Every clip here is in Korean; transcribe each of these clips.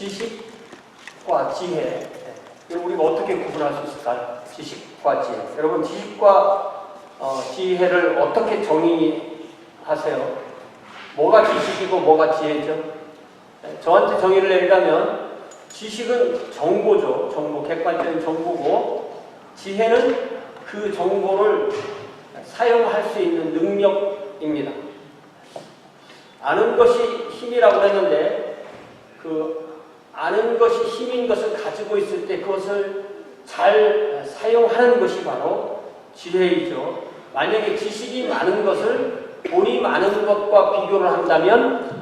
지식과 지혜. 우리가 어떻게 구분할 수 있을까요? 지식과 지혜. 여러분, 지식과 지혜를 어떻게 정의하세요? 뭐가 지식이고 뭐가 지혜죠? 저한테 정의를 내리자면 지식은 정보죠. 정보, 객관적인 정보고, 지혜는 그 정보를 사용할 수 있는 능력입니다. 아는 것이 힘이라고 했는데, 그 아는 것이 힘인 것을 가지고 있을 때 그것을 잘 사용하는 것이 바로 지혜이죠. 만약에 지식이 많은 것을 돈이 많은 것과 비교를 한다면,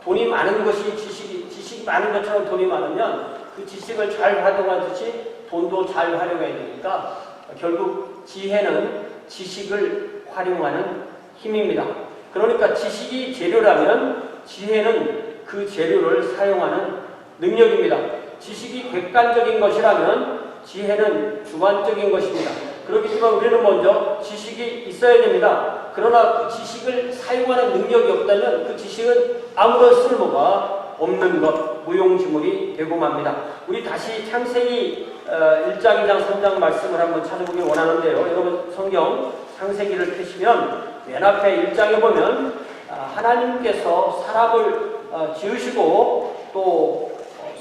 돈이 많은 것이 지식이 많은 것처럼 돈이 많으면 그 지식을 잘 활용하듯이 돈도 잘 활용해야 되니까 결국 지혜는 지식을 활용하는 힘입니다. 그러니까 지식이 재료라면 지혜는 그 재료를 사용하는 능력입니다. 지식이 객관적인 것이라면 지혜는 주관적인 것입니다. 그렇기 때문에 우리는 먼저 지식이 있어야 됩니다. 그러나 그 지식을 사용하는 능력이 없다면 그 지식은 아무런 쓸모가 없는 것, 무용지물이 되고 맙니다. 우리 다시 창세기 1장, 2장, 3장 말씀을 한번 찾아보길 원하는데요. 여러분 성경 창세기를 펴시면 맨 앞에 1장에 보면 하나님께서 사람을 지으시고 또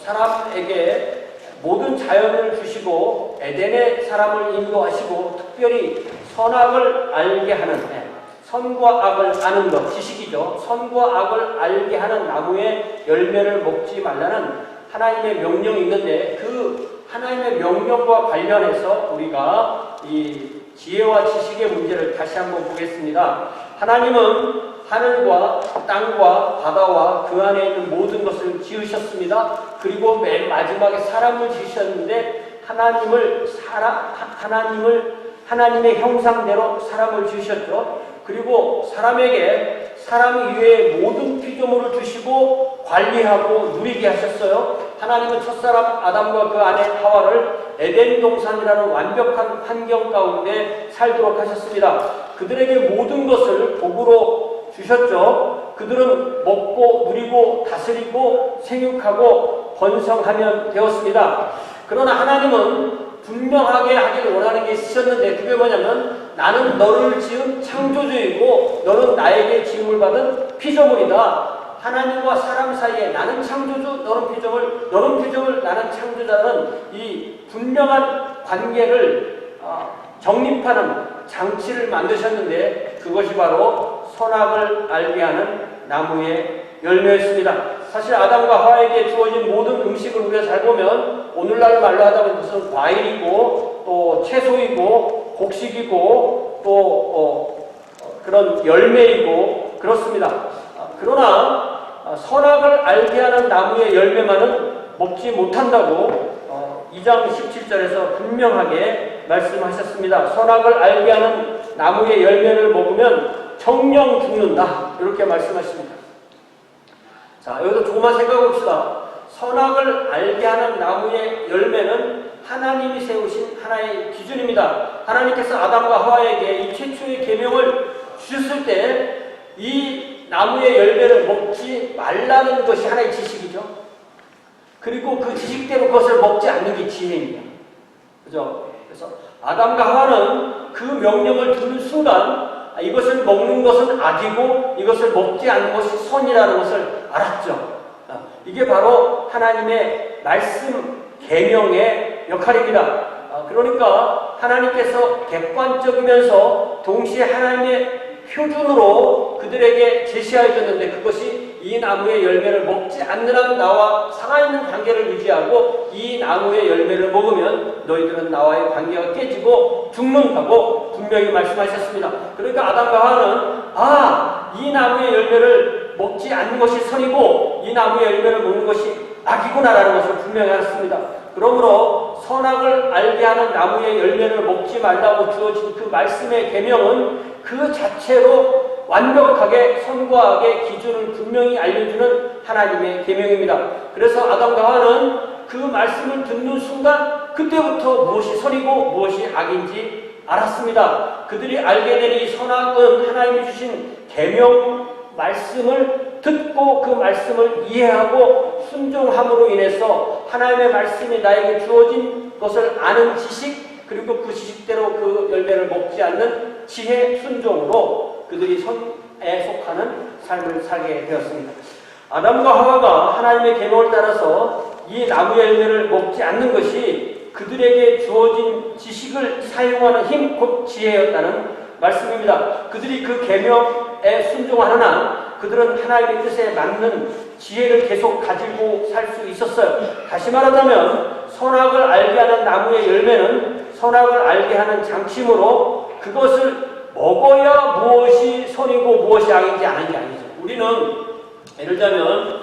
사람에게 모든 자연을 주시고 에덴에 사람을 인도하시고 특별히 선악을 알게 하는, 선과 악을 아는 것, 지식이죠. 선과 악을 알게 하는 나무의 열매를 먹지 말라는 하나님의 명령이 있는데 그 하나님의 명령과 관련해서 우리가 이 지혜와 지식의 문제를 다시 한번 보겠습니다. 하나님은 하늘과 땅과 바다와 그 안에 있는 모든 것을 지으셨습니다. 그리고 맨 마지막에 사람을 지으셨는데 하나님의 형상대로 사람을 지으셨죠. 그리고 사람에게 사람 이외의 모든 피조물을 주시고 관리하고 누리게 하셨어요. 하나님은 첫사람 아담과 그 아내 하와를 에덴 동산이라는 완벽한 환경 가운데 살도록 하셨습니다. 그들에게 모든 것을 복으로 주셨죠. 그들은 먹고 누리고 다스리고 생육하고 번성하면 되었습니다. 그러나 하나님은 분명하게 하기를 원하는 게 있으셨는데 그게 뭐냐면 나는 너를 지은 창조주이고 너는 나에게 지음을 받은 피조물이다. 하나님과 사람 사이에 나는 창조주, 너는 피조물, 나는 창조자는 이 분명한 관계를 정립하는 장치를 만드셨는데 그것이 바로 선악을 알게 하는 나무의 열매였습니다. 사실 아담과 하와에게 주어진 모든 음식을 우리가 잘 보면 오늘날 말로 하자면 무슨 과일이고 또 채소이고 곡식이고 또 그런 열매이고 그렇습니다. 그러나 선악을 알게 하는 나무의 열매만은 먹지 못한다고 2장 17절에서 분명하게 말씀하셨습니다. 선악을 알게 하는 나무의 열매를 먹으면 정령 죽는다. 이렇게 말씀하십니다. 자, 여기서 조금만 생각해 봅시다. 선악을 알게 하는 나무의 열매는 하나님이 세우신 하나의 기준입니다. 하나님께서 아담과 하와에게 이 최초의 계명을 주셨을 때 이 나무의 열매를 먹지 말라는 것이 하나의 지식이죠. 그리고 그 지식대로 그것을 먹지 않는 게 지혜입니다. 그죠? 그래서 아담과 하와는 그 명령을 듣는 순간 이것을 먹는 것은 악이고 이것을 먹지 않는 것이 선이라는 것을 알았죠. 이게 바로 하나님의 말씀 계명의 역할입니다. 그러니까 하나님께서 객관적이면서 동시에 하나님의 표준으로 그들에게 제시하여 줬는데 그것이 이 나무의 열매를 먹지 않는 한 나와 살아있는 관계를 유지하고 이 나무의 열매를 먹으면 너희들은 나와의 관계가 깨지고 죽는다고 분명히 말씀하셨습니다. 그러니까 아담과 하와는 이 나무의 열매를 먹지 않는 것이 선이고 이 나무의 열매를 먹는 것이 악이구나라는 것을 분명히 알았습니다. 그러므로 선악을 알게 하는 나무의 열매를 먹지 말라고 주어진 그 말씀의 계명은 그 자체로 완벽하게 선과 악의 기준을 분명히 알려주는 하나님의 계명입니다. 그래서 아담과 하와는 그 말씀을 듣는 순간 그때부터 무엇이 선이고 무엇이 악인지 알았습니다. 그들이 알게 된 이 선악은 하나님이 주신 계명 말씀을 듣고 그 말씀을 이해하고 순종함으로 인해서 하나님의 말씀이 나에게 주어진 것을 아는 지식, 그리고 그 지식대로 그 열매를 먹지 않는 지혜, 순종으로 그들이 선에 속하는 삶을 살게 되었습니다. 아담과 하와가 하나님의 계명을 따라서 이 나무 열매를 먹지 않는 것이 그들에게 주어진 지식을 사용하는 힘, 곧 지혜였다는 말씀입니다. 그들이 그 계명에 순종하는 한 그들은 하나님의 뜻에 맞는 지혜를 계속 가지고 살 수 있었어요. 다시 말하자면 선악을 알게 하는 나무의 열매는 선악을 알게 하는 장치므로 그것을 먹어야 무엇이 선이고 무엇이 악인지 아는 게 아니죠. 우리는 예를 들자면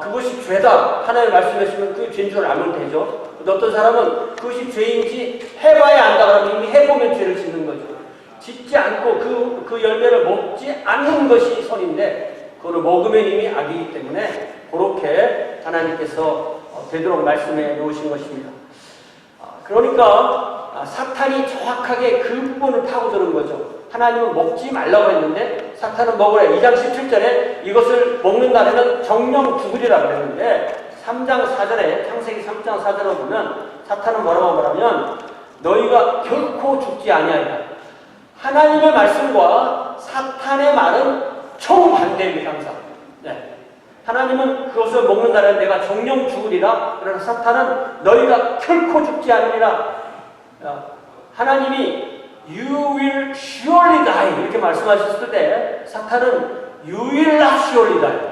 그것이 죄다 하나님 말씀하시면 그게 죄인 줄 알면 되죠. 어떤 사람은 그것이 죄인지 해봐야 안다 그러면 이미 해보면 죄를 짓는 거죠. 짓지 않고 그 열매를 먹지 않는 것이 선인데 그거를 먹으면 이미 악이기 때문에 그렇게 하나님께서 되도록 말씀해 놓으신 것입니다. 그러니까 사탄이 정확하게 그 부분을 파고드는 거죠. 하나님은 먹지 말라고 했는데 사탄은 먹으래. 2장 17절에 이것을 먹는 날에는 정령 죽으리라 그랬는데 3장 4절에 창세기 3장 4절에 보면 사탄은 뭐라고 말하면 너희가 결코 죽지 아니하리라. 하나님의 말씀과 사탄의 말은 정반대입니다. 항상. 네. 하나님은 그것을 먹는 날에 내가 정령 죽으리라. 그러나 사탄은 너희가 결코 죽지 않으리라. 하나님이 You will surely die 이렇게 말씀하셨을 때 사탄은 You will not surely die.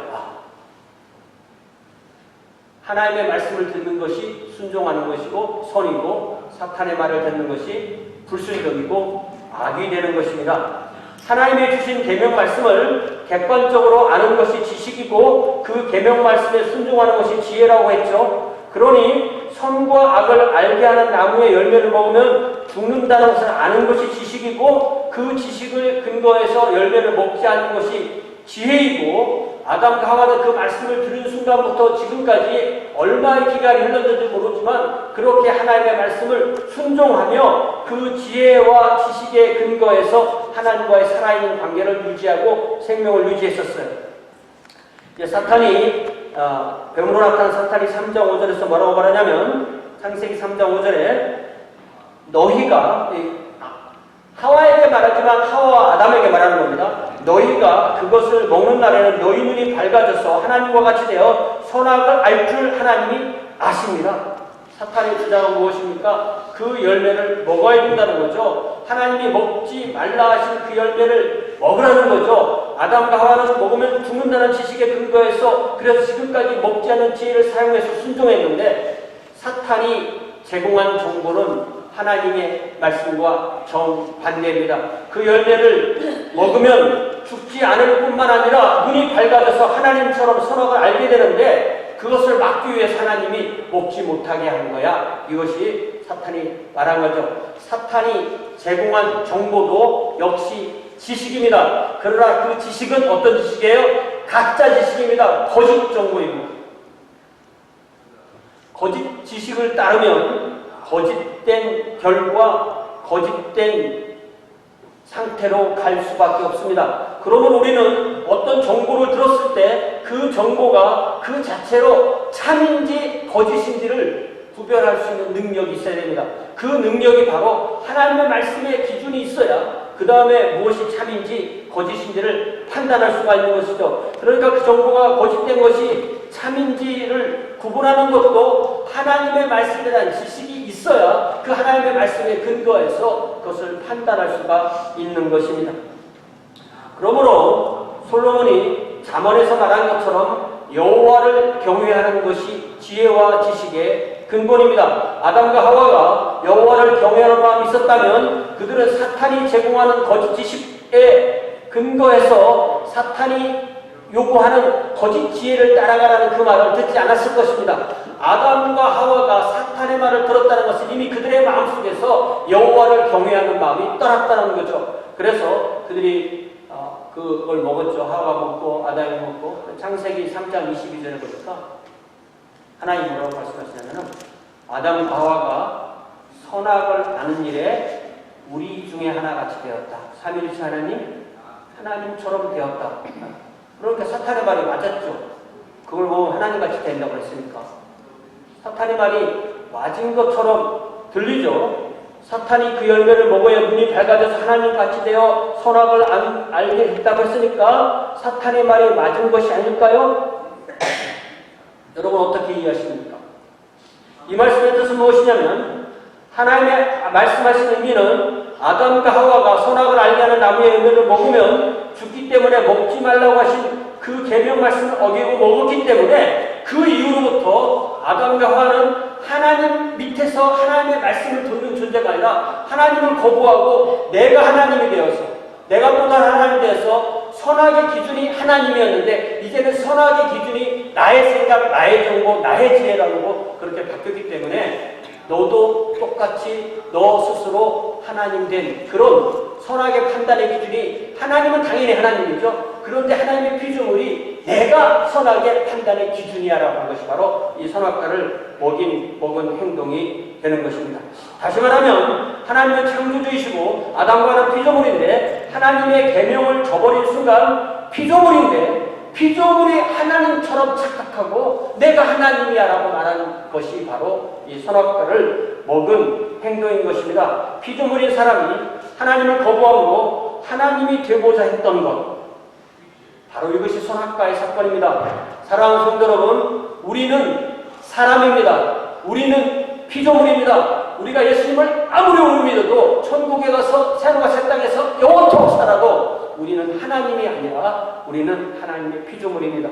하나님의 말씀을 듣는 것이 순종하는 것이고 선이고 사탄의 말을 듣는 것이 불순종이고 악이 되는 것입니다. 하나님이 주신 계명 말씀을 객관적으로 아는 것이 지식이고 그 계명 말씀에 순종하는 것이 지혜라고 했죠. 그러니 선과 악을 알게 하는 나무의 열매를 먹으면 죽는다는 것을 아는 것이 지식이고 그 지식을 근거해서 열매를 먹지 않는 것이 지혜이고 아담과 하와는 그 말씀을 들은 순간부터 지금까지 얼마의 기간이 흘렀는지 모르지만 그렇게 하나님의 말씀을 순종하며 그 지혜와 지식의 근거에서 하나님과의 살아있는 관계를 유지하고 생명을 유지했었어요. 사탄이 병으로 나타난 사탄이 3장 5절에서 뭐라고 말하냐면 창세기 3장 5절에 너희가 하와에게 말하지만 하와와 아담에게 말하는 겁니다. 너희가 그것을 먹는 날에는 너희 눈이 밝아져서 하나님과 같이 되어 선악을 알 줄 하나님이 아십니다. 사탄의 주장은 무엇입니까? 그 열매를 먹어야 된다는 거죠. 하나님이 먹지 말라 하신 그 열매를 먹으라는 거죠. 아담과 하와는 먹으면 죽는다는 지식에 근거해서 그래서 지금까지 먹지 않은 지혜를 사용해서 순종했는데 사탄이 제공한 정보는 하나님의 말씀과 정반대입니다. 그 열매를 먹으면 죽지 않을 뿐만 아니라 눈이 밝아져서 하나님처럼 선악을 알게 되는데 그것을 막기 위해서 하나님이 먹지 못하게 하는 거야. 이것이 사탄이 말한 거죠. 사탄이 제공한 정보도 역시 지식입니다. 그러나 그 지식은 어떤 지식이에요? 가짜 지식입니다. 거짓 정보입니다. 거짓 지식을 따르면 거짓된 결과, 거짓된 상태로 갈 수밖에 없습니다. 그러면 우리는 어떤 정보를 들었을 때 그 정보가 그 자체로 참인지 거짓인지를 구별할 수 있는 능력이 있어야 됩니다. 그 능력이 바로 하나님의 말씀의 기준이 있어야 그 다음에 무엇이 참인지 거짓인지를 판단할 수가 있는 것이죠. 그러니까 그 정보가 거짓된 것이 참인지를 구분하는 것도 하나님의 말씀에 대한 지식이 있어야 그 하나님의 말씀에 근거해서 그것을 판단할 수가 있는 것입니다. 그러므로 솔로몬이 잠언에서 말한 것처럼 여호와를 경외하는 것이 지혜와 지식의 근본입니다. 아담과 하와가 여호와를 경외하는 마음이 있었다면 그들은 사탄이 제공하는 거짓 지식에 근거해서 사탄이 요구하는 거짓 지혜를 따라가라는 그 말을 듣지 않았을 것입니다. 아담과 하와가 사탄의 말을 들었다는 것은 이미 그들의 마음속에서 여호와를 경외하는 마음이 떠났다는 거죠. 그래서 그들이 그걸 먹었죠. 하와가 먹고 아담이 먹고. 창세기 3장 22절에 보니까 하나님이 뭐라고 말씀하시냐면 아담과 하와가 선악을 아는 일에 우리 중에 하나같이 되었다. 삼위일체 하나님처럼 되었다. 그러니까 사탄의 말이 맞았죠. 그걸 보면 하나님같이 된다고 했으니까. 사탄의 말이 맞은 것처럼 들리죠. 사탄이 그 열매를 먹어야 눈이 밝아져서 하나님같이 되어 선악을 알게 했다고 했으니까 사탄의 말이 맞은 것이 아닐까요? 여러분 어떻게 이해하십니까? 이 말씀의 뜻은 무엇이냐면 하나님의 말씀하신 의미는 아담과 하와가 선악을 알게 하는 나무의 열매를 먹으면 죽기 때문에 먹지 말라고 하신 그 계명 말씀을 어기고 먹었기 때문에 그 이후로부터 아담과 하와는 하나님 밑에서 하나님의 말씀을 듣는 존재가 아니라 하나님을 거부하고 내가 하나님이 되어서 내가 또 다른 하나님이 되어서 선악의 기준이 하나님이었는데 이제는 선악의 기준이 나의 생각, 나의 정보, 나의 지혜라고 그렇게 바뀌었기 때문에 너도 똑같이 너 스스로 하나님 된 그런 선악의 판단의 기준이 하나님은 당연히 하나님이죠. 그런데 하나님의 피조물이 내가 선악의 판단의 기준이야라고 하는 것이 바로 이 선악과를 먹은 행동이 되는 것입니다. 다시 말하면 하나님은 창조주이시고 아담과는 피조물인데 하나님의 계명을 저버린 순간 피조물인데 피조물이 하나님처럼 착각하고 내가 하나님이야라고 말하는 것이 바로 이 선악과를 먹은 행동인 것입니다. 피조물인 사람이 하나님을 거부함으로 하나님이 되고자 했던 것 바로 이것이 선악과의 사건입니다. 사랑하는 성도 여러분, 우리는 사람입니다. 우리는 피조물입니다. 우리가 예수님을 아무리 못 믿어도 천국에 가서 새로가 새 땅에서 영원토록 살아도 우리는 하나님이 아니라 우리는 하나님의 피조물입니다.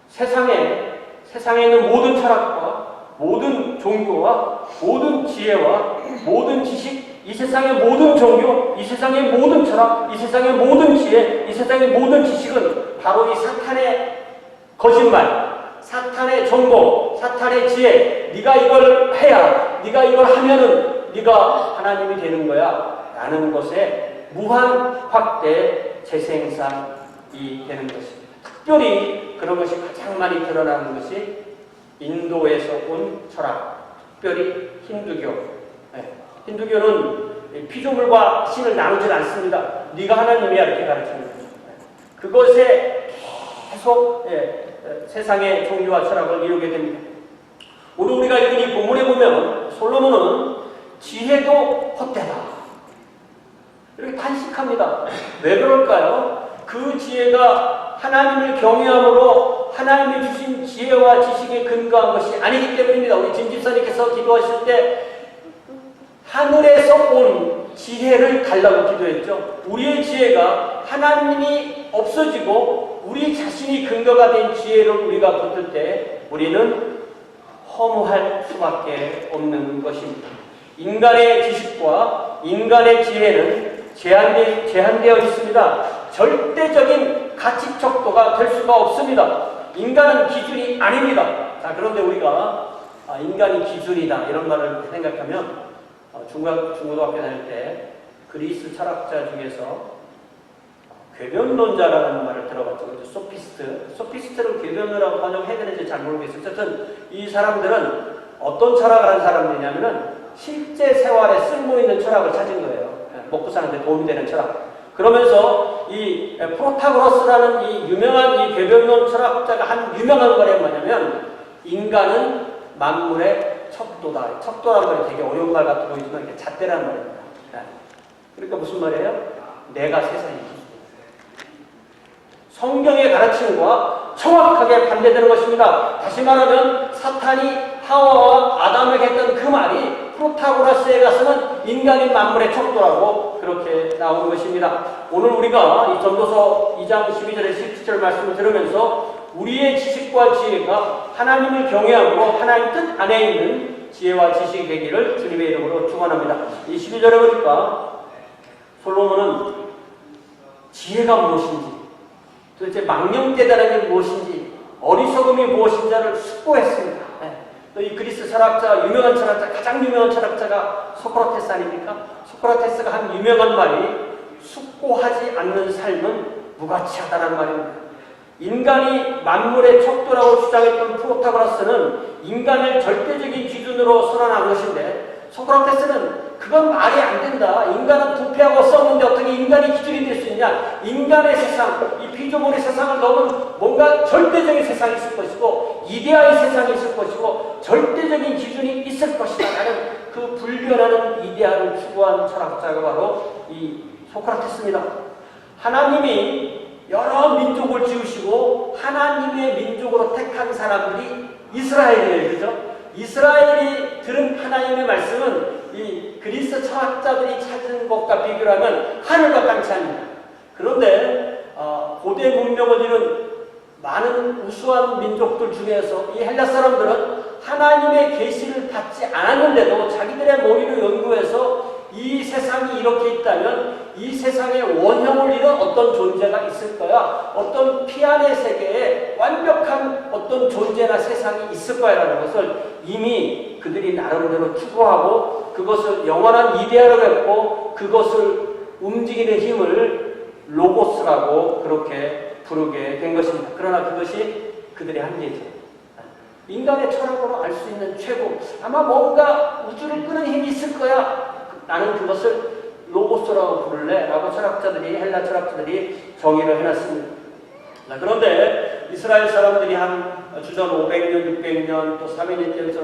세상에 있는 모든 철학과 모든 종교와 모든 지혜와 모든 지식, 이 세상의 모든 종교, 이 세상의 모든 철학, 이 세상의 모든 지혜, 이 세상의 모든 지식은 바로 이 사탄의 거짓말, 사탄의 정보, 사탄의 지혜, 네가 이걸 해야, 네가 이걸 하면은 네가 하나님이 되는 거야 라는 것에 무한 확대 재생산이 되는 것입니다. 특별히 그런 것이 가장 많이 드러나는 것이 인도에서 온 철학, 특별히 힌두교. 힌두교는 피조물과 신을 나누질 않습니다. 네가 하나님이야 이렇게 가르칩니다. 그것에 계속 세상의 종교와 철학을 이루게 됩니다. 오늘 우리가 읽은 이 본문에 보면 솔로몬은 지혜도 헛되다 이렇게 탄식합니다. 왜 그럴까요? 그 지혜가 하나님을 경외함으로 하나님이 주신 지혜와 지식에 근거한 것이 아니기 때문입니다. 우리 진 집사님께서 기도하실 때 하늘에서 온 지혜를 달라고 기도했죠. 우리의 지혜가 하나님이 없어지고 우리 자신이 근거가 된 지혜를 우리가 붙들 때 우리는 허무할 수밖에 없는 것입니다. 인간의 지식과 인간의 지혜는 제한되어 있습니다. 절대적인 가치 척도가 될 수가 없습니다. 인간은 기준이 아닙니다. 자, 그런데 우리가 인간이 기준이다 이런 말을 생각하면 중고등학교 다닐 때 그리스 철학자 중에서 궤변론자라는 말을 들어봤죠. 소피스트를 궤변이라고 번역해야 되는지 잘 모르겠어요. 어쨌든 이 사람들은 어떤 철학을 하는 사람들이냐면은 실제 생활에 쓸모있는 철학을 찾은 거예요. 먹고 사는데 도움이 되는 철학. 그러면서 이 프로타고라스라는 이 유명한 이 궤변론 철학자가 한 유명한 말이 뭐냐면 인간은 만물의 척도다. 척도란 말이 되게 어려운 말 같아 보이지만 이게 잣대라는 말입니다. 그러니까 무슨 말이에요? 내가 세상의 기준. 성경의 가르침과 정확하게 반대되는 것입니다. 다시 말하면 사탄이 하와와 아담에게 했던 그 말이 프로타고라스에 가서는 인간인 만물의 척도라고 그렇게 나오는 것입니다. 오늘 우리가 이 전도서 2장 12절에 17절 말씀을 들으면서 우리의 지식과 지혜가 하나님을 경외함으로 하나님 뜻 안에 있는 지혜와 지식이 되기를 주님의 이름으로 축원합니다. 이 12절에 보니까 솔로몬은 지혜가 무엇인지 도대체 망령되다는 게 무엇인지 어리석음이 무엇인지를 숙고했습니다. 또 이 그리스 철학자, 유명한 철학자, 가장 유명한 철학자가 소크라테스 아닙니까? 소크라테스가 한 유명한 말이 숙고하지 않는 삶은 무가치하다는 말입니다. 인간이 만물의 척도라고 주장했던 프로타고라스는 인간을 절대적인 기준으로 선언한 것인데 소크라테스는 그건 말이 안 된다. 인간은 부패하고 썩는데 어떻게 인간이 기준이 될 수 있냐. 인간의 세상, 이 피조물의 세상을 넘은 뭔가 절대적인 세상이 있을 것이고 이데아의 세상이 있을 것이고 절대적인 기준이 있을 것이다 라는 그 불변하는 이데아를 추구한 철학자가 바로 이 소크라테스입니다. 하나님이 여러 민족을 지으시고 하나님의 민족으로 택한 사람들이 이스라엘이에요. 그죠? 이스라엘이 들은 하나님의 말씀은 이 그리스 철학자들이 찾은 것과 비교하면 하늘과 땅 차이입니다. 그런데 고대 문명을 이룬 많은 우수한 민족들 중에서 이 헬라 사람들은 하나님의 계시를 받지 않았는데도 자기들의 머리로 연구해서 이 세상이 이렇게 있다면 이 세상의 원형을 이룬 어떤 존재가 있을 거야. 어떤 피안의 세계에 완벽한 어떤 존재나 세상이 있을 거야라는 것을 이미 그들이 나름대로 추구하고 그것을 영원한 이데아로 했고 그것을 움직이는 힘을 로고스라고 그렇게 부르게 된 것입니다. 그러나 그것이 그들의 한계죠. 인간의 철학으로 알 수 있는 최고, 아마 뭔가 우주를 끄는 힘이 있을 거야. 나는 그것을 로고스라고 부를래 라고 철학자들이, 헬라 철학자들이 정의를 해놨습니다. 그런데 이스라엘 사람들이 한 주전 500년, 600년 또 300년 때에서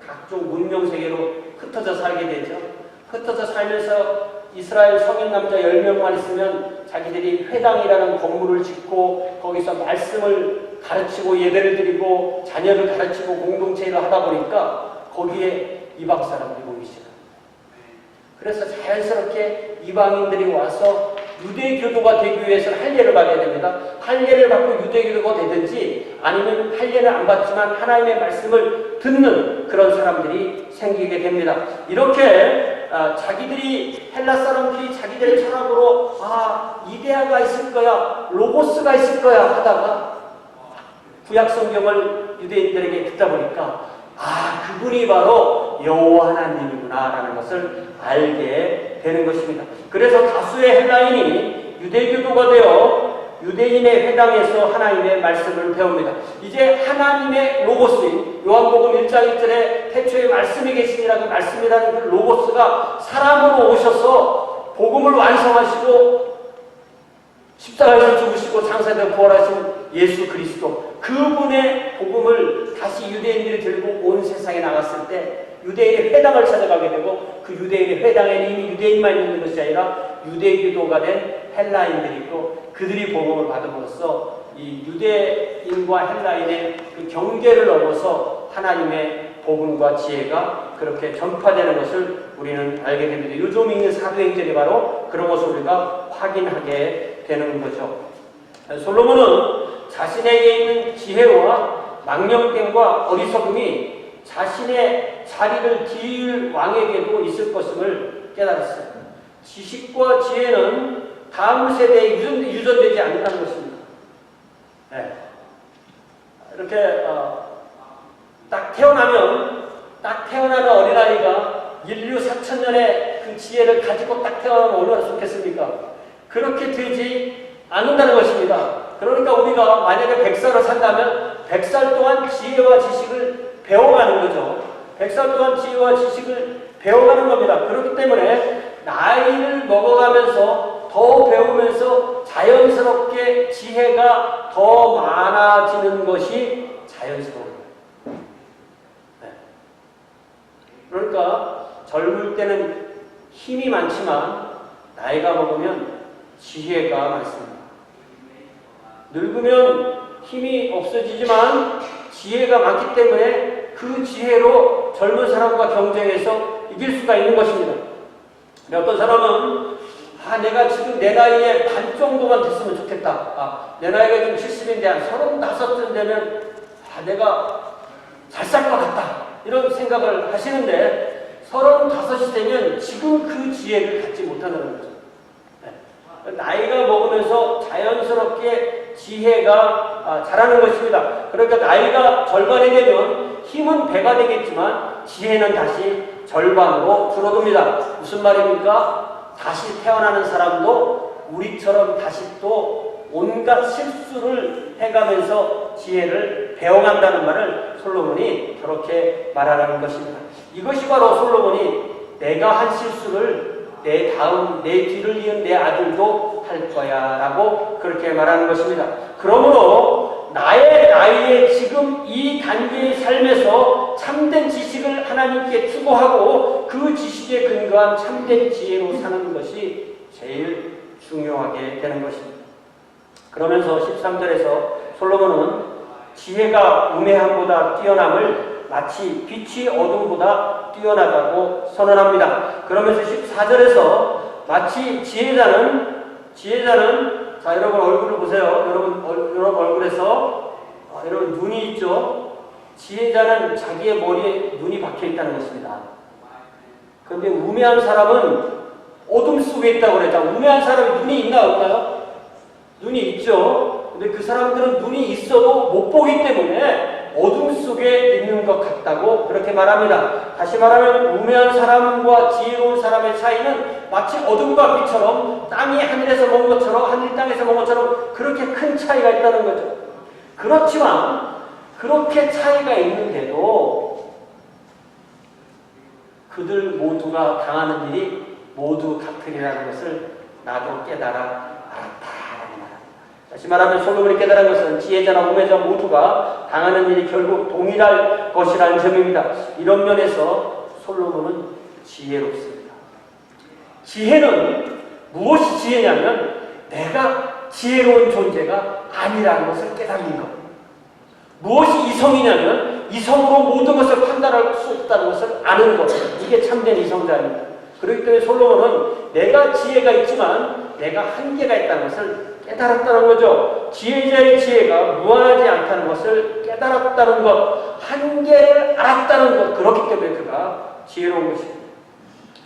각종 문명세계로 흩어져 살게 되죠. 흩어져 살면서 이스라엘 성인 남자 10명만 있으면 자기들이 회당이라는 건물을 짓고 거기서 말씀을 가르치고 예배를 드리고 자녀를 가르치고 공동체를 하다 보니까 거기에 이방 사람들이 모이기 시작합니다. 그래서 자연스럽게 이방인들이 와서 유대교도가 되기 위해서는 할례를 받아야 됩니다. 할례를 받고 유대교도가 되든지 아니면 할례를 안 받지만 하나님의 말씀을 듣는 그런 사람들이 생기게 됩니다. 이렇게 자기들이 헬라 사람들이 자기들의 철학으로 이데아가 있을 거야, 로고스가 있을 거야 하다가 구약 성경을 유대인들에게 듣다 보니까 그분이 바로 여호와 하나님이구나 라는 것을 알게 되는 것입니다. 그래서 다수의 헬라인이 유대교도가 되어 유대인의 회당에서 하나님의 말씀을 배웁니다. 이제 하나님의 로고스인 요한복음 1장 1절에 태초에 말씀이 계시니라 그 말씀이라는 그 로고스가 사람으로 오셔서 복음을 완성하시고 십자가에서 죽으시고 장사되어 부활하신 예수 그리스도, 그분의 복음을 다시 유대인들이 들고 온 세상에 나갔을 때 유대인의 회당을 찾아가게 되고 그 유대인의 회당에는 이미 유대인만 있는 것이 아니라 유대교도가 된 헬라인들이 있고 그들이 복음을 받음으로써 이 유대인과 헬라인의 그 경계를 넘어서 하나님의 복음과 지혜가 그렇게 전파되는 것을 우리는 알게 됩니다. 요즘 읽는 사도행전이 바로 그런 것을 우리가 확인하게 되는 거죠. 솔로몬은 자신에게 있는 지혜와 망령됨과 어리석음이 자신의 자리를 뒤일 왕에게도 있을 것임을 깨달았어요. 지식과 지혜는 다음 세대에 유전되지 않는다는 것입니다. 네. 이렇게 딱 태어나는 어린아이가 인류 4000년의 그 지혜를 가지고 딱 태어나면 얼마나 좋겠습니까? 그렇게 되지 않는다는 것입니다. 그러니까 우리가 만약에 100살을 산다면 100살 동안 지혜와 지식을 배워가는 거죠. 100살 동안 지혜와 지식을 배워가는 겁니다. 그렇기 때문에 나이를 먹어가면서 더 배우면서 자연스럽게 지혜가 더 많아지는 것이 자연스러워요. 네. 그러니까 젊을 때는 힘이 많지만 나이가 먹으면 지혜가 많습니다. 늙으면 힘이 없어지지만 지혜가 많기 때문에 그 지혜로 젊은 사람과 경쟁해서 이길 수가 있는 것입니다. 어떤 사람은 내가 지금 내 나이에 반 정도만 됐으면 좋겠다. 내 나이가 지금 70인데 한 35쯤 되면 내가 잘 살 것 같다. 이런 생각을 하시는데 35이 되면 지금 그 지혜를 갖지 못하는 거죠. 나이가 먹으면서 자연스럽게 지혜가 자라는 것입니다. 그러니까 나이가 절반이 되면 힘은 배가 되겠지만 지혜는 다시 절반으로 줄어듭니다. 무슨 말입니까? 다시 태어나는 사람도 우리처럼 다시 또 온갖 실수를 해가면서 지혜를 배워간다는 말을 솔로몬이 저렇게 말하라는 것입니다. 이것이 바로 솔로몬이 내가 한 실수를 내 뒤를 이은 내 아들도 할 거야 라고 그렇게 말하는 것입니다. 그러므로 나의 나이에 지금 이 단계의 삶에서 참된 지식을 하나님께 추구하고 그 지식에 근거한 참된 지혜로 사는 것이 제일 중요하게 되는 것입니다. 그러면서 13절에서 솔로몬은 지혜가 우매함보다 뛰어남을 마치 빛이 어둠보다 뛰어나다고 선언합니다. 그러면서 14절에서 마치 지혜자는 자 여러분 얼굴을 보세요. 여러분 얼굴에서 여러분 눈이 있죠. 지혜자는 자기의 머리에 눈이 박혀 있다는 것입니다. 그런데 우매한 사람은 어둠 속에 있다고 그랬죠. 우매한 사람이 눈이 있나 없나요? 눈이 있죠. 근데 그 사람들은 눈이 있어도 못 보기 때문에 어둠 속에 있는 것 같다고 그렇게 말합니다. 다시 말하면 우매한 사람과 지혜로운 사람의 차이는 마치 어둠과 빛처럼 땅이 하늘에서 먼 것처럼 하늘이 땅에서 먼 것처럼 그렇게 큰 차이가 있다는 거죠. 그렇지만 그렇게 차이가 있는데도 그들 모두가 당하는 일이 모두 같으리라는 것을 나도 깨달아 알았다. 다시 말하면 솔로몬이 깨달은 것은 지혜자나 우매자 모두가 당하는 일이 결국 동일할 것이라는 점입니다. 이런 면에서 솔로몬은 지혜롭습니다. 지혜는 무엇이 지혜냐면 내가 지혜로운 존재가 아니라는 것을 깨닫는 것. 무엇이 이성이냐면 이성으로 모든 것을 판단할 수 없다는 것을 아는 것. 이게 참된 이성자입니다. 그렇기 때문에 솔로몬은 내가 지혜가 있지만 내가 한계가 있다는 것을 깨달았다는 거죠. 지혜자의 지혜가 무한하지 않다는 것을 깨달았다는 것, 한계를 알았다는 것, 그렇기 때문에 그가 지혜로운 것입니다.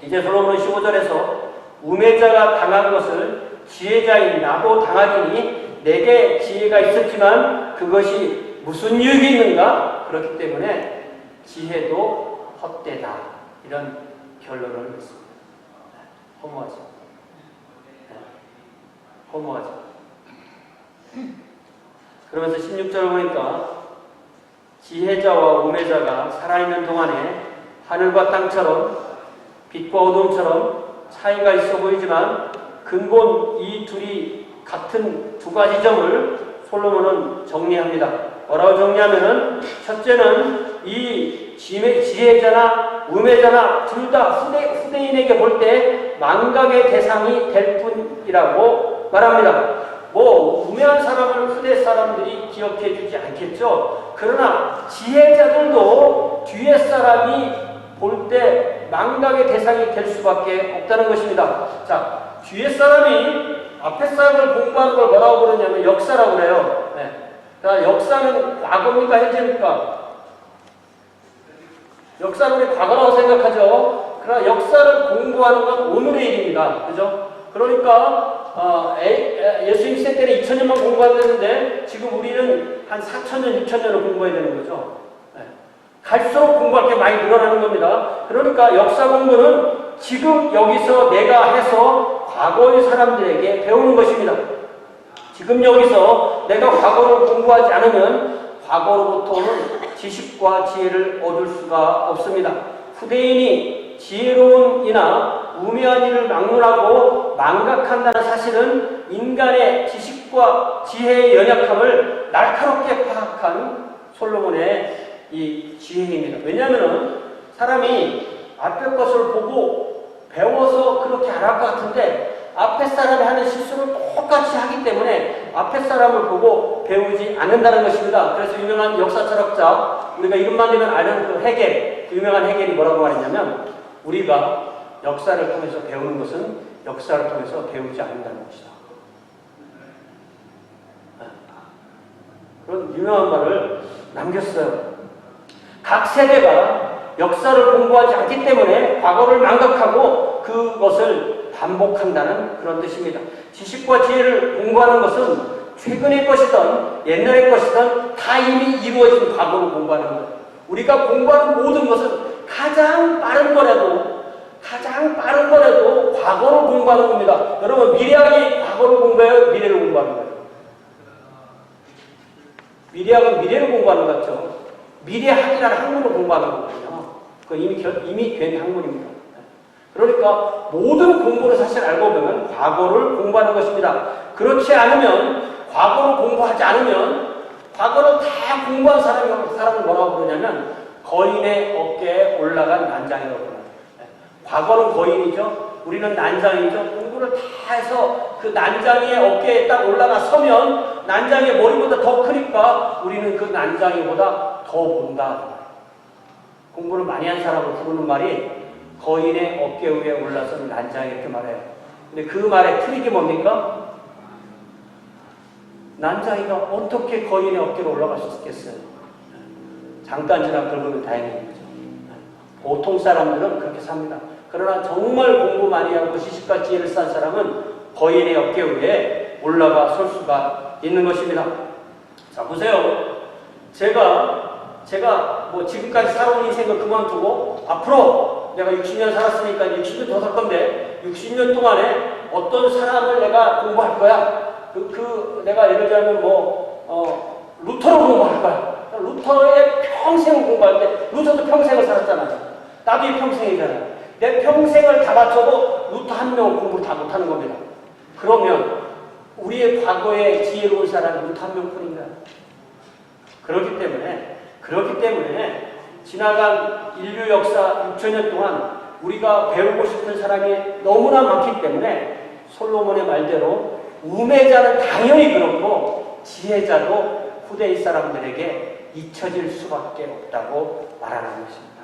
이제 솔로몬은 15절에서 우매자가 당한 것을 지혜자인 나도 당하리니 내게 지혜가 있었지만 그것이 무슨 유익이 있는가? 그렇기 때문에 지혜도 헛되다. 이런 결론을 냈습니다. 허무하죠. 허무하죠. 그러면서 16절을 보니까 지혜자와 우매자가 살아있는 동안에 하늘과 땅처럼 빛과 어둠처럼 차이가 있어 보이지만 근본 이 둘이 같은 두 가지 점을 솔로몬은 정리합니다. 뭐라고 정리하면은 첫째는 이 지혜자나 우매자나 둘 다 후대인에게 볼 때 망각의 대상이 될 뿐이라고 말합니다. 우매한 사람을 후대 사람들이 기억해 주지 않겠죠. 그러나 지혜자들도 뒤에 사람이 볼 때 망각의 대상이 될 수밖에 없다는 것입니다. 자, 뒤에 사람이 앞에 사람을 공부하는 걸 뭐라고 그러냐면 역사라고 그래요. 네. 자, 역사는 과거입니까 현재입니까? 역사는 우리 과거라고 생각하죠. 그러나 역사를 공부하는 건 오늘의 일입니다. 그죠? 그러니까 예수님 시대 때는 2000년만 공부하는데 지금 우리는 한 4000년, 6000년을 공부해야 되는 거죠. 네. 갈수록 공부할 게 많이 늘어나는 겁니다. 그러니까 역사 공부는 지금 여기서 내가 해서 과거의 사람들에게 배우는 것입니다. 지금 여기서 내가 과거를 공부하지 않으면 과거로부터 오는 지식과 지혜를 얻을 수가 없습니다. 후대인이 지혜로운 이나 우매한 일을 막론하고 망각한다는 사실은 인간의 지식과 지혜의 연약함을 날카롭게 파악한 솔로몬의 이 지혜입니다. 왜냐하면 사람이 앞에 것을 보고 배워서 그렇게 안 할 것 같은데 앞에 사람이 하는 실수를 똑같이 하기 때문에 앞에 사람을 보고 배우지 않는다는 것입니다. 그래서 유명한 역사 철학자, 우리가 이름만 되면 아는 그 헤겔, 그 유명한 헤겔이 뭐라고 말했냐면 우리가 역사를 통해서 배우는 것은 역사를 통해서 배우지 않는다는 것이다. 그런 유명한 말을 남겼어요. 각 세대가 역사를 공부하지 않기 때문에 과거를 망각하고 그것을 반복한다는 그런 뜻입니다. 지식과 지혜를 공부하는 것은 최근의 것이든 옛날의 것이든 다 이미 이루어진 과거를 공부하는 거예요. 우리가 공부하는 모든 것은 가장 빠른 거라도 과거를 공부하는 겁니다. 여러분 미래학이 과거를 공부해요? 미래를 공부하는 거예요? 미래학은 미래를 공부하는 것 같죠? 미래학이라는 학문을 공부하는 거거든요. 그건 이미 된 학문입니다. 그러니까 모든 공부를 사실 알고 보면 과거를 공부하는 것입니다. 그렇지 않으면, 과거를 공부하지 않으면, 과거를 다 공부한 사람을 뭐라고 부르냐면 거인의 어깨에 올라간 난장이라고 부릅니다. 과거는 거인이죠. 우리는 난장이죠. 공부를 다 해서 그 난장이의 어깨에 딱 올라가 서면 난장의 머리보다 더 크니까 우리는 그 난장이보다 더 본다. 공부를 많이 한 사람을 부르는 말이 거인의 어깨 위에 올라선 난장이 이렇게 말해요. 근데 그 말의 트릭이 뭡니까? 난장이가 어떻게 거인의 어깨로 올라갈 수 있겠어요? 잠깐 지나 긁으면 다행인 거죠. 보통 사람들은 그렇게 삽니다. 그러나 정말 공부 많이 하고 지식과 지혜를 쌓은 사람은 거인의 어깨 위에 올라가 설 수가 있는 것입니다. 자, 보세요. 제가 뭐 지금까지 살아온 인생을 그만두고 앞으로 내가 60년 살았으니까 60년 더 살 건데 60년 동안에 어떤 사람을 내가 공부할 거야. 내가 예를 들면 루터를 공부할 거야. 루터의 평생을 공부할 때, 루터도 평생을 살았잖아요. 나도 이 평생이잖아요. 내 평생을 다 바쳐도 루터 한 명을 공부를 다 못하는 겁니다. 그러면 우리의 과거에 지혜로운 사람이 루터 한 명뿐인가요? 그렇기 때문에 지나간 인류 역사 6천년 동안 우리가 배우고 싶은 사람이 너무나 많기 때문에 솔로몬의 말대로 우매자는 당연히 그렇고 지혜자도 후대의 사람들에게 잊혀질 수밖에 없다고 말하는 것입니다.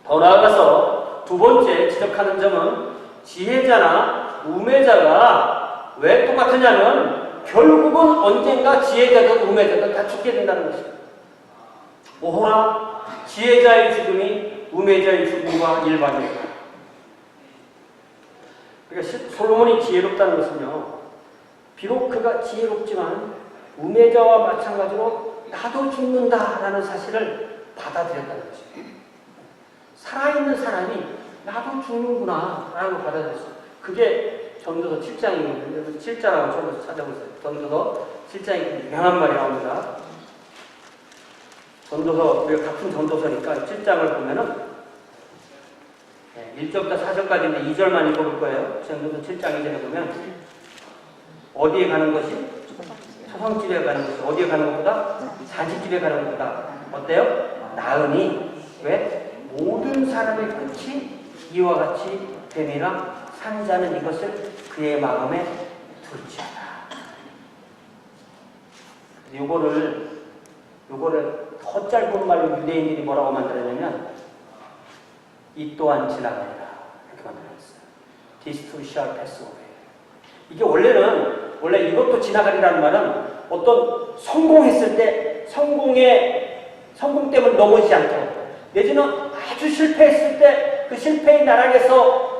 더 나아가서 두 번째 지적하는 점은 지혜자나 우매자가 왜 똑같으냐면 결국은 언젠가 지혜자든 우매자든 다 죽게 된다는 것입니다. 오호라 지혜자의 죽음이 우매자의 죽음과 일반이다. 그러니까 솔로몬이 지혜롭다는 것은요, 비록 그가 지혜롭지만 우매자와 마찬가지로 나도 죽는다라는 사실을 받아들였다는 것입니다. 살아있는 사람이 나도 죽는구나 라고 받아들였어요. 그게 전도서 7장이거든요. 7장하고 전도서 찾아보세요. 전도서 7장이 유명한 말이 나옵니다. 전도서, 우리가 같은 전도서니까 7장을 보면은 1절부터 4절까지인데 2절만 읽어볼 거예요. 전도서 7장 2절에 보면 어디에 가는 것이? 초상집에 가는 것이 어디에 가는 것보다? 잔치집에 가는 것보다 어때요? 나으니 왜? 모든 사람의 끝이 이와 같이 됨이라 산자는 이것을 그의 마음에 둘지어다. 요거를 더 짧은 말로 유대인들이 뭐라고 만들었냐면 이 또한 지나가리라 이렇게 만들었어요. This too shall pass away. 이게 원래 이것도 지나가리라는 말은 어떤 성공했을 때 성공 때문에 넘어지지 않도록, 내지는 아주 실패했을 때 그 실패의 나락에서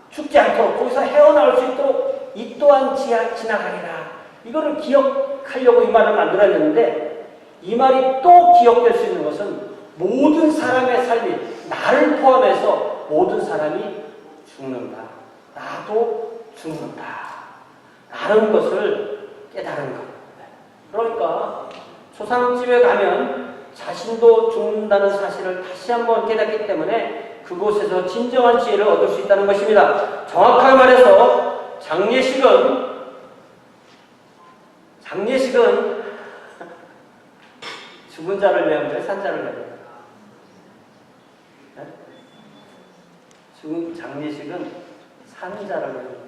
죽지 않도록 거기서 헤어나올 수 있도록 이 또한 지나가리라. 이거를 기억하려고 이 말을 만들었는데 이 말이 또 기억될 수 있는 것은 모든 사람의 삶이, 나를 포함해서 모든 사람이 죽는다. 나도 죽는다. 라는 것을 깨달은 것. 그러니까 초상집에 가면 자신도 죽는다는 사실을 다시 한번 깨닫기 때문에 그곳에서 진정한 지혜를 얻을 수 있다는 것입니다. 정확하게 말해서 장례식은 죽은 자를 내어줘요, 산 자를 내어줘요. 네? 죽은 장례식은 산 자를 내어줘요.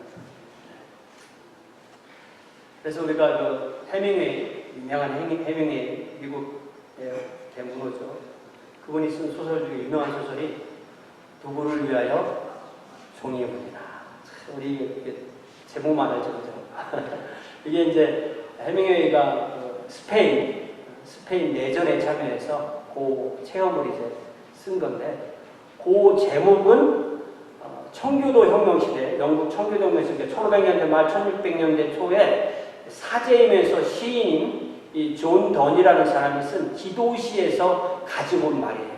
그래서 우리가 그 해밍웨이, 유명한 해밍웨이, 미국 대문호죠. 그분이 쓴 소설 중에 유명한 소설이 누구를 위하여 종이 옵니다. 우리 이게 제목만 알죠, 그죠? 이게 이제 해밍웨이가 스페인 내전에 참여해서 그 체험을 이제 쓴 건데, 그 제목은 청교도 혁명 시대, 영국 청교도 혁명 시대 1500년대 말 1600년대 초에 사제임에서 시인인 이 존 던이라는 사람이 쓴 기도시에서 가지고 온 말이에요.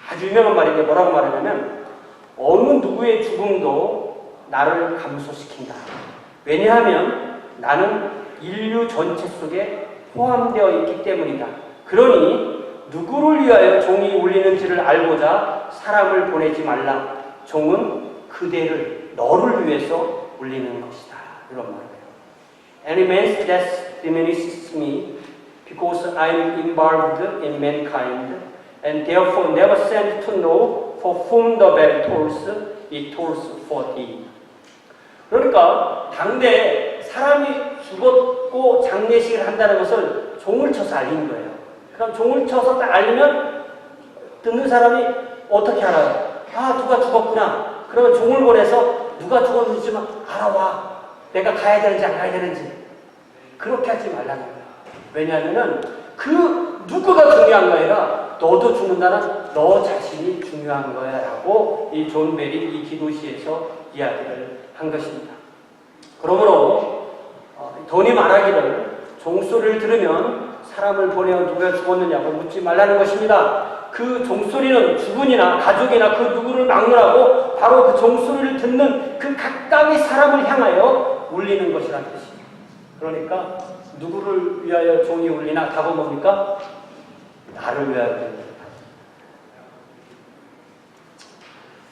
아주 유명한 말인데 뭐라고 말하냐면 어느 누구의 죽음도 나를 감소시킨다. 왜냐하면 나는 인류 전체 속에 포함되어 있기 때문이다. 그러니 누구를 위하여 종이 울리는지를 알고자 사람을 보내지 말라. 종은 그대를 너를 위해서 울리는 것이다. 이런 말이에요. Any man's death diminishes me because I am involved in mankind and therefore never sent to know for whom the bell tolls, it tolls for thee. 그러니까 당대에 사람이 죽었고 장례식을 한다는 것을 종을 쳐서 알린 거예요. 그럼 종을 쳐서 딱 알리면 듣는 사람이 어떻게 알아요? 아, 누가 죽었구나. 그러면 종을 보내서 누가 죽었는지 좀 알아와. 내가 가야 되는지 안 가야 되는지. 그렇게 하지 말라는 거예요. 왜냐하면은 그 누구가 중요한 거 아니라 너도 죽는다는 너 자신이 중요한 거야 라고 이 존 벨이 이 기도시에서 이야기를 한 것입니다. 그러므로 돈이 말하기를 종소리를 들으면 사람을 보내어 누가 죽었느냐고 묻지 말라는 것입니다. 그 종소리는 주군이나 가족이나 그 누구를 막느라고 바로 그 종소리를 듣는 그 각각의 사람을 향하여 울리는 것이라는 뜻입니다. 그러니까 누구를 위하여 종이 울리나? 답은 뭡니까? 나를 위하여 울립니다.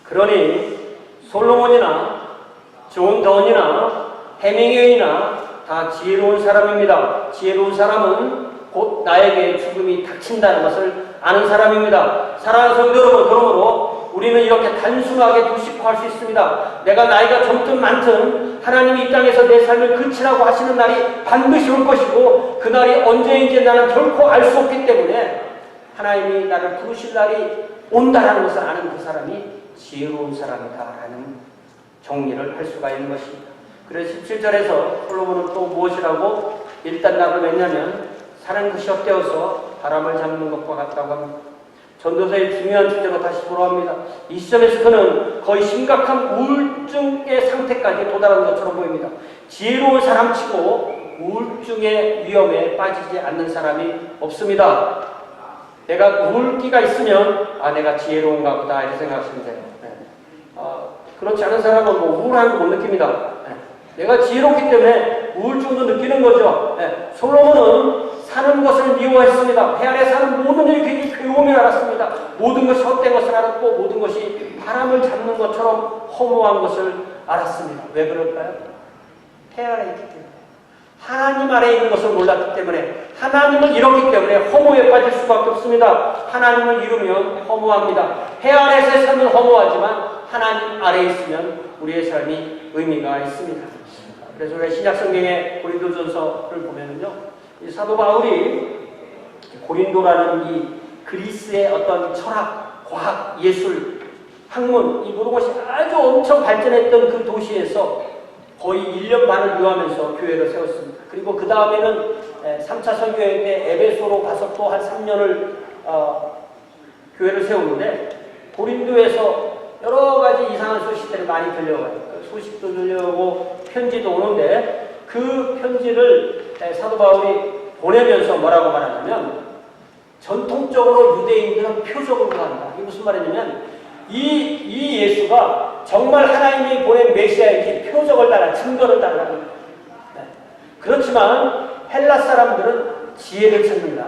그러니 솔로몬이나 존 던이나 해밍웨이나 다 지혜로운 사람입니다. 지혜로운 사람은 곧 나에게 죽음이 닥친다는 것을 아는 사람입니다. 사랑하는 성도 여러분, 그러므로 우리는 이렇게 단순하게 도식화할 수 있습니다. 내가 나이가 젊든 많든 하나님이 이 땅에서 내 삶을 그치라고 하시는 날이 반드시 올 것이고 그 날이 언제인지 나는 결코 알 수 없기 때문에 하나님이 나를 부르실 날이 온다라는 것을 아는 그 사람이 지혜로운 사람이다라는 정리를 할 수가 있는 것입니다. 그래서 17절에서 솔로몬은 또 무엇이라고 일단락을 맺냐면 사는 것이 헛되어서 바람을 잡는 것과 같다고 합니다. 전도서의 중요한 주제로 다시 돌아옵니다. 이 시점에서 그는 거의 심각한 우울증의 상태까지 도달한 것처럼 보입니다. 지혜로운 사람치고 우울증의 위험에 빠지지 않는 사람이 없습니다. 내가 우울기가 있으면 내가 지혜로운가 보다 이렇게 생각하시면 돼요. 그렇지 않은 사람은 뭐 우울한 거 못 느낍니다. 내가 지혜롭기 때문에 우울증도 느끼는 거죠. 솔로몬은 사는 것을 미워했습니다. 배 아래 사는 모든 일이 굉장히 괴로움을 알았습니다. 모든 것이 헛된 것을 알았고 모든 것이 바람을 잡는 것처럼 허무한 것을 알았습니다. 왜 그럴까요? 배 아래 있기 때문에. 하나님 아래 있는 것을 몰랐기 때문에, 하나님을 잃었기 때문에 허무에 빠질 수밖에 없습니다. 하나님을 잃으면 허무합니다. 배 아래서의 삶은 허무하지만 하나님 아래에 있으면 우리의 삶이 의미가 있습니다. 그래서 우리가 신약성경의 고린도전서를 보면은요, 이 사도 바울이 고린도라는 이 그리스의 어떤 철학, 과학, 예술, 학문, 이 모든 것이 아주 엄청 발전했던 그 도시에서 거의 1년 반을 유하면서 교회를 세웠습니다. 그리고 그 다음에는 3차 선교회 때 에베소로 가서 또 한 3년을 교회를 세우는데 고린도에서 여러 가지 이상한 소식들을 많이 들려와요. 소식도 들려오고 편지도 오는데 그 편지를 사도 바울이 보내면서 뭐라고 말하냐면 전통적으로 유대인들은 표적을 구한다. 이게 무슨 말이냐면 이 예수가 정말 하나님이 보낸 메시아인지 표적을 달라, 증거를 달라는 거예요. 그렇지만 헬라 사람들은 지혜를 찾는다.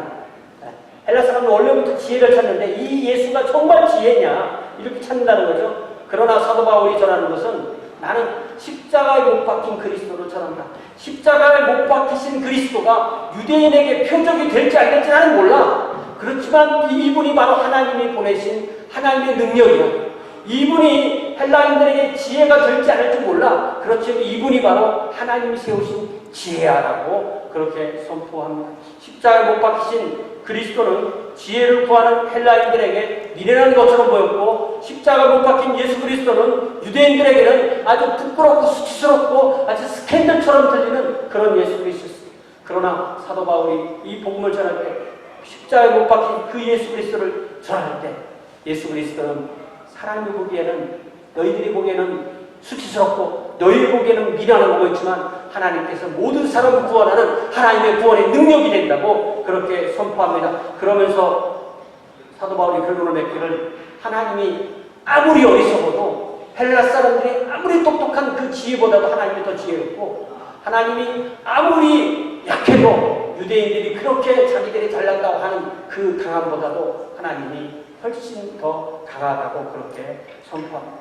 헬라 사람은 원래부터 지혜를 찾는데 이 예수가 정말 지혜냐 이렇게 찾는다는 거죠. 그러나 사도 바울이 전하는 것은 나는 십자가에 못 박힌 그리스도를 전한다. 십자가에 못 박히신 그리스도가 유대인에게 표적이 될지 안 될지 나는 몰라. 그렇지만 이분이 바로 하나님이 보내신 하나님의 능력이야. 이분이 헬라인들에게 지혜가 될지 않을지 몰라. 그렇지만 이분이 바로 하나님이 세우신 지혜야라고 그렇게 선포합니다. 십자가에 못 박히신 그리스도는 지혜를 구하는 헬라인들에게 미련한 것처럼 보였고, 십자가 못 박힌 예수 그리스도는 유대인들에게는 아주 부끄럽고 수치스럽고 아주 스캔들처럼 들리는 그런 예수 그리스도였습니다. 그러나 사도 바울이 이 복음을 전할 때, 십자가에 못 박힌 그 예수 그리스도를 전할 때, 예수 그리스도는 사람이 보기에는, 너희들이 보기에는 수치스럽고 너희들 보기에는 미련하고 보였지만 하나님께서 모든 사람을 구원하는 하나님의 구원의 능력이 된다고 그렇게 선포합니다. 그러면서 사도 바울이 결론을 맺기를, 하나님이 아무리 어리석어도 헬라 사람들이 아무리 똑똑한 그 지혜보다도 하나님이 더 지혜롭고, 하나님이 아무리 약해도 유대인들이 그렇게 자기들이 잘난다고 하는 그 강함보다도 하나님이 훨씬 더 강하다고 그렇게 선포합니다.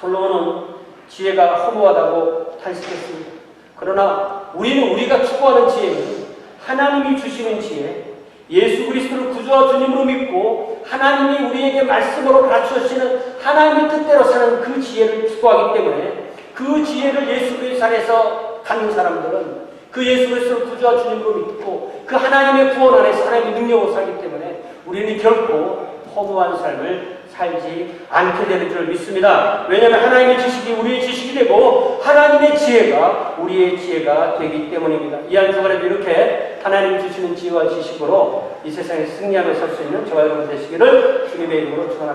솔로몬은 지혜가 허무하다고 탄식했습니다. 그러나 우리는 우리가 추구하는 지혜는 하나님이 주시는 지혜, 예수 그리스도를 구주와 주님으로 믿고 하나님이 우리에게 말씀으로 가르쳐 주시는 하나님의 뜻대로 사는 그 지혜를 추구하기 때문에 그 지혜를 예수 그리스도 안에서 갖는 사람들은 그 예수 그리스도를 구주와 주님으로 믿고 그 하나님의 구원 안에서 하나님의 능력으로 살기 때문에 우리는 결코 허무한 삶을 살지 않게 되는 줄 믿습니다. 왜냐하면 하나님의 지식이 우리의 지식이 되고 하나님의 지혜가 우리의 지혜가 되기 때문입니다. 이 한 주간에도 이렇게 하나님이 주시는 지혜와 지식으로 이 세상에 승리하며 설 수 있는 저와 여러분 되시기를 주님의 이름으로 축원합니다.